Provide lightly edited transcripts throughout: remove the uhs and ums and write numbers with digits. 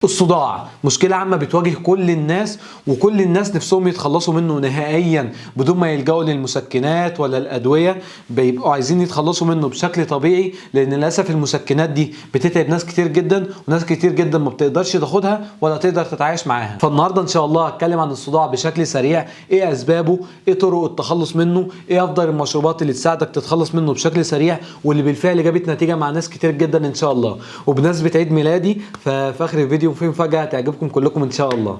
الصداع مشكلة عامة بتواجه كل الناس، وكل الناس نفسهم يتخلصوا منه نهائيا بدون ما يلجأوا للمسكنات ولا الأدوية. بيبقوا عايزين يتخلصوا منه بشكل طبيعي، لأن للأسف المسكنات دي بتتعب ناس كتير جدا، وناس كتير جدا ما بتقدرش تاخدها ولا تقدر تتعايش معاها. فالنهارده إن شاء الله هتكلم عن الصداع بشكل سريع، إيه أسبابه، إيه طرق التخلص منه، إيه أفضل المشروبات اللي تساعدك تتخلص منه بشكل سريع، واللي بالفعل جابت نتيجة مع ناس كتير جدا إن شاء الله. وبمناسبة عيد ميلادي ففي آخر الفيديو في مفاجأة هتعجبكم كلكم ان شاء الله.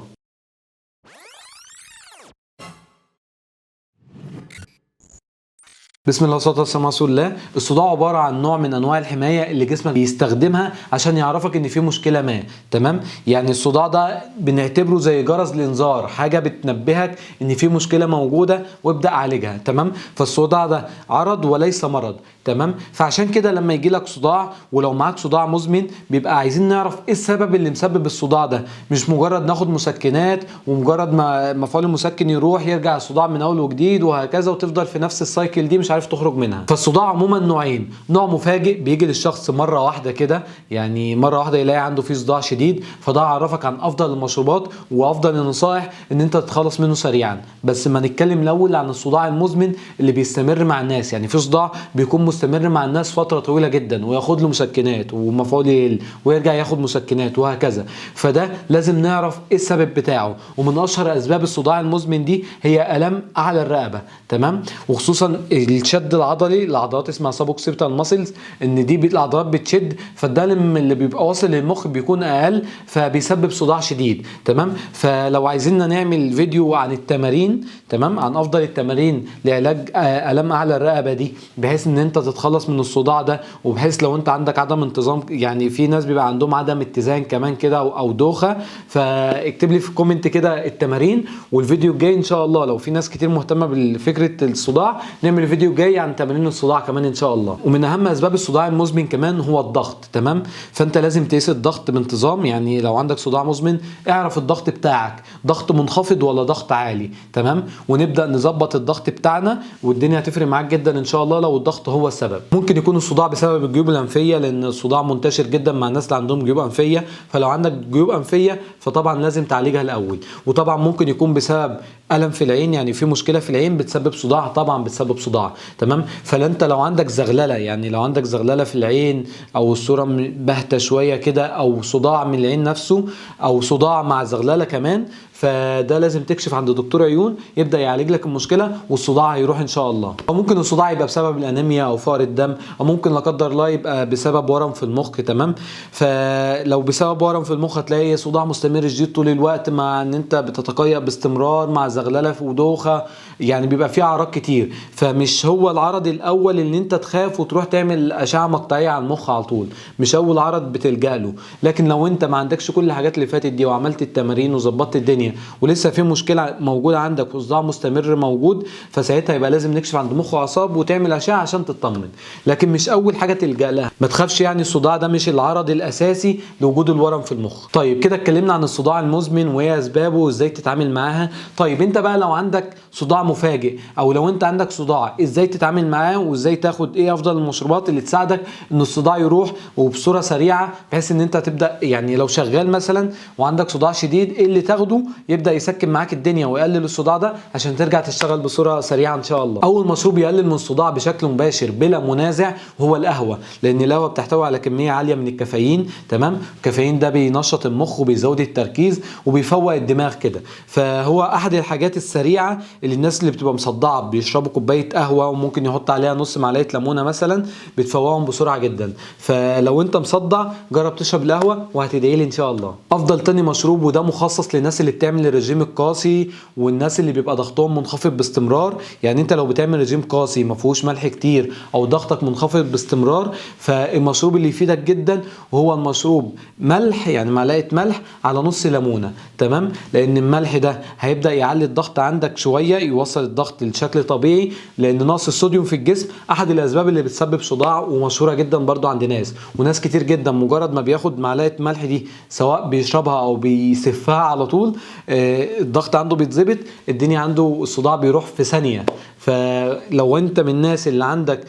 بسم الله والصلاه والسلام على رسول الله. الصداع عباره عن نوع من انواع الحمايه اللي جسمك بيستخدمها عشان يعرفك ان في مشكله ما، تمام؟ يعني الصداع ده بنعتبره زي جرس الانذار، حاجه بتنبهك ان في مشكله موجوده وابدا عالجها، تمام؟ فالصداع ده عرض وليس مرض، تمام؟ فعشان كده لما يجي لك صداع، ولو معاك صداع مزمن، بيبقى عايزين نعرف ايه السبب اللي مسبب الصداع ده. مش مجرد ناخد مسكنات ومجرد ما مفعول المسكن يروح يرجع الصداع من اول وجديد وهكذا، وتفضل في نفس السايكل دي مش عارف تخرج منها. فالصداع عموما نوعين، نوع مفاجئ بيجي للشخص مره واحده كده، يعني مره واحده يلاقي عنده فيه صداع شديد، فده عرفك عن افضل المشروبات وافضل النصائح ان انت تتخلص منه سريعا. بس ما نتكلم الاول عن الصداع المزمن اللي بيستمر مع الناس. يعني في صداع بيكون مستمر مع الناس فتره طويله جدا، وياخد له مسكنات ومفعول يقل ويرجع ياخد مسكنات وهكذا، فده لازم نعرف ايه السبب بتاعه. ومن اشهر اسباب الصداع المزمن دي هي الام اعلى الرقبه، تمام؟ وخصوصا الشد العضلي لعضلات اسمها سابوكسيبتال ماسلز، ان دي العضلات بتشد، فالدم اللي بيبقى واصل للمخ بيكون اقل، فبيسبب صداع شديد، تمام؟ فلو عايزيننا نعمل فيديو عن التمارين، تمام، عن افضل التمارين لعلاج الام اعلى الرقبه دي، بحيث ان انت تتخلص من الصداع ده، وبحيث لو انت عندك عدم انتظام، يعني في ناس بيبقى عندهم عدم اتزان كمان كده او دوخه، فاكتب لي في الكومنت كده التمارين. والفيديو الجاي ان شاء الله لو في ناس كتير مهتمه بفكره الصداع، نعمل فيديو جاي عن تمارين الصداع كمان ان شاء الله. ومن اهم اسباب الصداع المزمن كمان هو الضغط، تمام؟ فانت لازم تقيس الضغط بانتظام. يعني لو عندك صداع مزمن اعرف الضغط بتاعك ضغط منخفض ولا ضغط عالي، تمام؟ ونبدا نظبط الضغط بتاعنا، والدنيا هتفرق معاك جدا ان شاء الله لو الضغط هو السبب. ممكن يكون الصداع بسبب الجيوب الانفيه، لان الصداع منتشر جدا مع الناس اللي عندهم جيوب انفيه، فلو عندك جيوب انفيه فطبعا لازم تعالجها الاول. وطبعا ممكن يكون بسبب الم في العين، يعني في مشكله في العين بتسبب صداع، طبعا بتسبب صداع، تمام؟ فانت لو عندك زغلله، يعني لو عندك زغلله في العين، او الصوره باهته شويه كده، او صداع من العين نفسه، او صداع مع زغلله كمان، فده لازم تكشف عند دكتور عيون يبدا يعالج لك المشكله، والصداع هيروح ان شاء الله. او ممكن الصداع يبقى بسبب الانيميا او فقر الدم، او ممكن لا قدر الله يبقى بسبب ورم في المخ، تمام؟ فلو بسبب ورم في المخ هتلاقي صداع مستمر شديد طول الوقت، مع ان انت بتتقيأ باستمرار، مع زغلله ودوخه، يعني بيبقى فيه اعراض كتير. فمش هو العرض الاول ان انت تخاف وتروح تعمل اشعه مقطعيه على المخ على طول، مش اول عرض بتلجأ له. لكن لو انت ما عندكش كل الحاجات اللي فاتت دي، وعملت التمارين وظبطت الدنيا، ولسه في مشكله موجوده عندك وصداع مستمر موجود، فساعتها يبقى لازم نكشف عند مخ واعصاب وتعمل اشعه عشان تطمن. لكن مش اول حاجه تلجأ لها. ما تخافش، يعني الصداع ده مش العرض الاساسي لوجود الورم في المخ. طيب كده اتكلمنا عن الصداع المزمن وايه اسبابه وازاي تتعامل معاها. طيب انت بقى لو عندك صداع مفاجئ، او لو انت عندك صداع، ازاي تتعامل معاه، وازاي تاخد ايه افضل المشروبات اللي تساعدك ان الصداع يروح وبصوره سريعه، بحيث ان انت تبدا، يعني لو شغال مثلا وعندك صداع شديد، ايه اللي تاخده يبدا يسكن معاك الدنيا ويقلل الصداع ده عشان ترجع تشتغل بصوره سريعه ان شاء الله. اول مشروب يقلل من الصداع بشكل مباشر بلا منازع هو القهوه، لان القهوه بتحتوي على كميه عاليه من الكافيين، تمام؟ الكافيين ده بينشط المخ وبيزود التركيز وبيفوق الدماغ كده. فهو احد الحاجات السريعه اللي الناس اللي بتبقى مصدعه بيشربوا كوبايه قهوه وممكن يحط عليها نص معلقه ليمونه مثلا، بتفوقهم بسرعه جدا. فلو انت مصدع جرب تشرب القهوه وهتدعي لي ان شاء الله. افضل تاني مشروب، وده مخصص للناس اللي بتعمل الرجيم القاسي والناس اللي بيبقى ضغطهم منخفض باستمرار. يعني انت لو بتعمل رجيم قاسي ما فيهوش ملح كتير، او ضغطك منخفض باستمرار، فالمشروب اللي يفيدك جدا وهو المشروب ملح، يعني معلقه ملح على نص ليمونه، تمام؟ لان الملح ده هيبدا يعلي الضغط عندك شويه، يوصل الضغط لشكل طبيعي، لان نقص الصوديوم في الجسم احد الاسباب اللي بتسبب صداع، ومشهوره جدا برضو عند وناس كتير جدا مجرد ما بياخد معلقه ملح دي، سواء بيشربها او بيسفها على طول، الضغط عنده بيتظبط، الدنيا عنده الصداع بيروح في ثانيه. فلو انت من الناس اللي عندك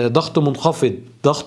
ضغط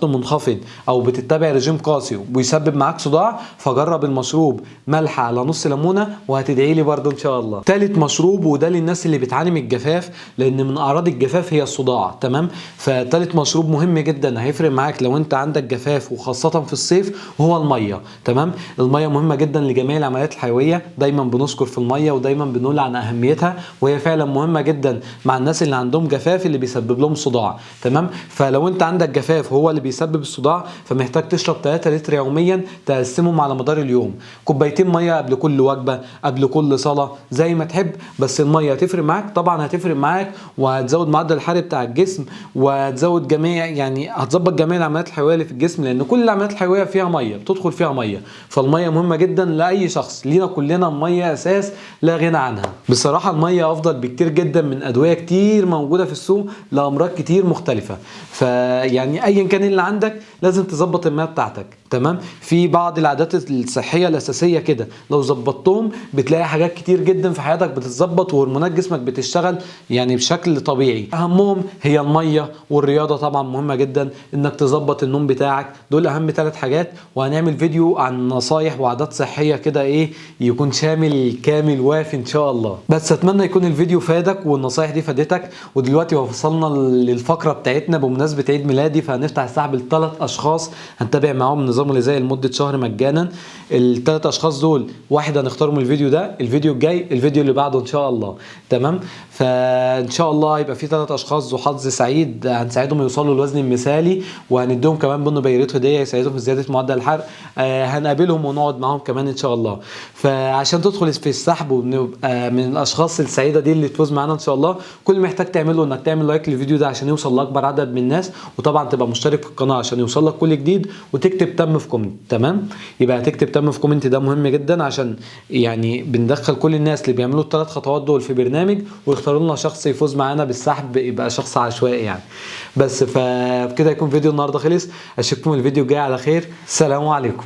منخفض او بتتبع رجيم قاسي وبيسبب معاك صداع، فجرب المشروب ملح على نص ليمونه وهتدعي لي برضو ان شاء الله. تالت مشروب، وده للناس اللي بتعاني من الجفاف، لان من اعراض الجفاف هي الصداع، تمام؟ فتالت مشروب مهم جدا هيفرق معاك لو انت عندك جفاف وخاصه في الصيف، هو الميه، تمام؟ الميه مهمه جدا لجميع العمليات الحيويه، دايما بنذكر في الميه ودايما بنقول عن اهميتها، وهي فعلا مهمه جدا مع الناس اللي عندهم جفاف اللي بيسبب لهم صداع، تمام؟ فلو انت عندك جفاف هو اللي بيسبب الصداع، فمحتاج تشرب 3 لتر يوميا تقسمهم على مدار اليوم، كوبايتين ميه قبل كل وجبه، قبل كل صلاه، زي ما تحب، بس الميه هتفرق معاك، طبعا هتفرق معاك وهتزود معدل الحرق بتاع الجسم، وهتزود يعني هتظبط جميع العمليات الحيويه اللي في الجسم، لان كل العمليات الحيويه فيها ميه، بتدخل فيها ميه، فالميه مهمه جدا لاي شخص، لينا كلنا الميه اساس لا غنى عنها. بصراحه الميه افضل بكتير جدا من ادويه كتير موجوده في السوق لامراض كتير مختلفه، فيعني ايا كان اللي عندك لازم تظبط الميه بتاعتك، تمام؟ في بعض العادات الصحيه الاساسيه كده لو ظبطتهم بتلاقي حاجات كتير جدا في حياتك بتتظبط وهرمونات جسمك بتشتغل يعني بشكل طبيعي. اهمهم هي الميه والرياضه، طبعا مهمه جدا انك تظبط النوم بتاعك، دول اهم 3 حاجات. وهنعمل فيديو عن نصايح وعادات صحيه كده ايه يكون شامل كامل وافي ان شاء الله. بس اتمنى يكون الفيديو فادك والنصايح دي فادتك. ودلوقتي وصلنا للفقره بتاعتنا بمناسبه عيد ميلادي، فهنفتح السحب ل3 اشخاص هنتابع معاهم النظام الغذائي لمده شهر مجانا. ال3 اشخاص دول واحد هنختاره من الفيديو ده، الفيديو الجاي، الفيديو اللي بعده ان شاء الله، تمام؟ فان شاء الله يبقى في 3 اشخاص ذو حظ سعيد هنساعدهم يوصلوا للوزن المثالي، وهنديهم كمان بنو بيريت هديه يساعدهم في زياده معدل الحرق. هنقابلهم ونقعد معاهم كمان ان شاء الله. فعشان تدخل في السحب ونبقى من الاشخاص السعيده دي اللي تفوز معانا ان شاء الله، كل اللي محتاج تعمله انك تعمل لايك للفيديو ده عشان يوصل لاكبر عدد من الناس، وطبعا تبقى مشترك في القناه عشان يوصل لك كل جديد، وتكتب تم في كومنت، تمام؟ يبقى هتكتب تم في كومنت، ده مهم جدا عشان يعني بندخل كل الناس اللي بيعملوا ال3 خطوات دول في برنامج ويختاروا لنا شخص يفوز معانا بالسحب، يبقى شخص عشوائي يعني. بس فبكده يكون فيديو النهارده خلص، اشوفكم الفيديو الجاي على خير، السلام عليكم.